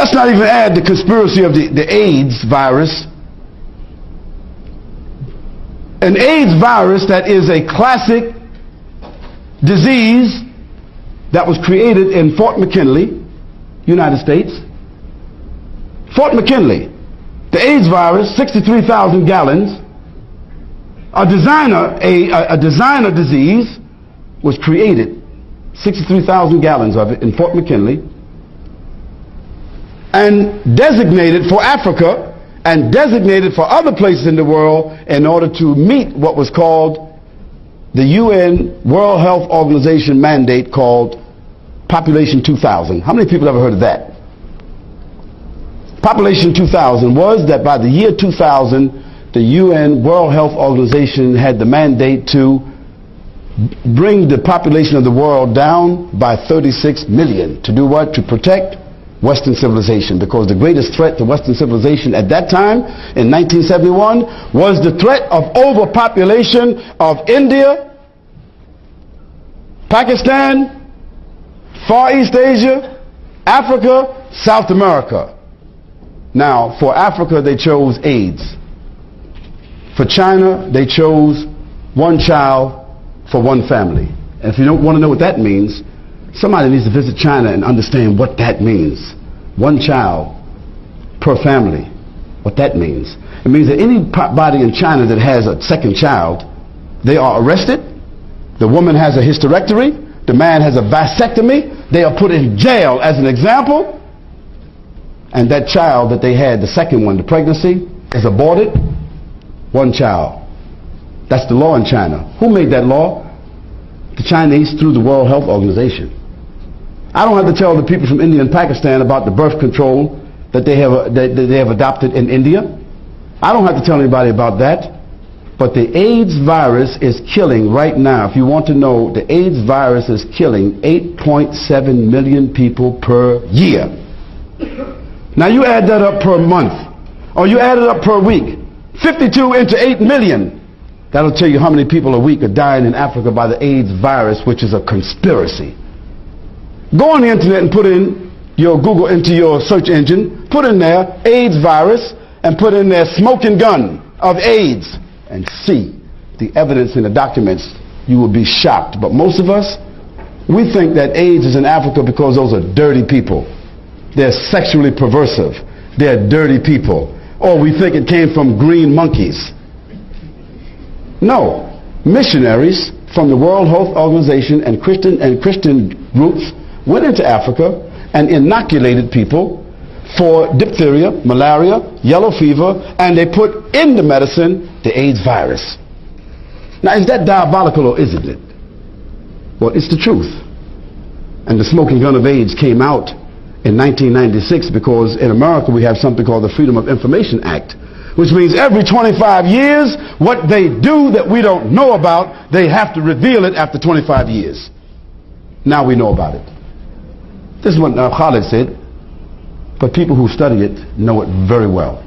Let's not even add the conspiracy of the AIDS virus. An AIDS virus that is a classic disease that was created in Fort McKinley, United States. Fort McKinley, the AIDS virus, 63,000 gallons. A designer disease was created, 63,000 gallons of it in Fort McKinley, and designated for Africa and designated for other places in the world in order to meet what was called the UN World Health Organization mandate called Population 2000. How many people ever heard of that? Population 2000 was that by the year 2000, the UN World Health Organization had the mandate to bring the population of the world down by 36 million. To do what? To protect Western civilization, because the greatest threat to Western civilization at that time, in 1971, was the threat of overpopulation of India, Pakistan, Far East Asia, Africa, South America. Now, for Africa, they chose AIDS. For China, they chose one child for one family. And if you don't want to know what that means, somebody needs to visit China and understand what that means. One child per family. What that means. It means that anybody in China that has a second child, they are arrested. The woman has a hysterectomy. The man has a vasectomy. They are put in jail as an example. And that child that they had, the second one, the pregnancy, is aborted. One child. That's the law in China. Who made that law? The Chinese, through the World Health Organization. I don't have to tell the people from India and Pakistan about the birth control that they have adopted in India. I don't have to tell anybody about that. But the AIDS virus is killing right now. If you want to know, the AIDS virus is killing 8.7 million people per year. Now you add that up per month, or you add it up per week. 52 into 8 million. That'll tell you how many people a week are dying in Africa by the AIDS virus, which is a conspiracy. Go on the internet and put in your Google, into your search engine, put in there AIDS virus, and put in there smoking gun of AIDS, and see the evidence in the documents. You will be shocked. But most of us, we think that AIDS is in Africa because those are dirty people. They're sexually perversive. They're dirty people. Or we think it came from green monkeys. No. Missionaries from the World Health Organization and Christian groups went into Africa and inoculated people for diphtheria, malaria, yellow fever, and they put in the medicine the AIDS virus. Now, is that diabolical or isn't it? Well, it's the truth. And the smoking gun of AIDS came out in 1996 because in America we have something called the Freedom of Information Act, which means every 25 years what they do that we don't know about, they have to reveal it after 25 years. Now we know about it. This is what Khalid said, but people who study it know it very well.